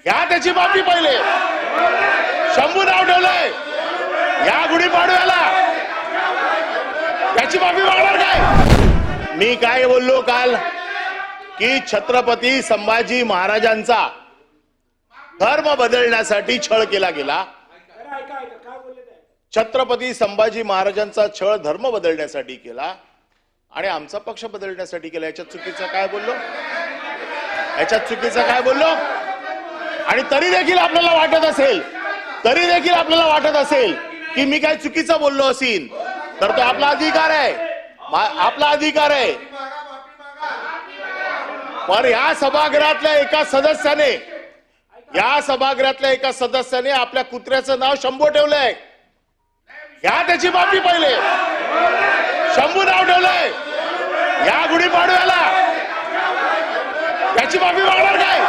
घ्या त्याची माफी पहिले. शंभू नाव ठेवलंय या गुढीपाडव्याला, त्याची माफी मागणार काय? मी काय बोललो काल की छत्रपती संभाजी महाराजांचा धर्म बदलण्यासाठी छळ केला गेला. छत्रपती संभाजी महाराजांचा छळ धर्म बदलण्यासाठी केला आणि आमचा पक्ष बदलण्यासाठी केला. याच्यात चुकीचं काय बोललो? याच्यात चुकीचं काय बोललो? आणि तरी देखील आपल्याला वाटत असेल की मी काय चुकीचं बोललो असेल तर तो आपला अधिकार आहे, पण या सभागृहातल्या एका सदस्याने आपल्या कुत्र्याचं नाव शंभू ठेवलंय. घ्या त्याची माफी पहिले. शंभू नाव ठेवलंय या गुढीपाडव्याला, त्याची माफी मागणार काय?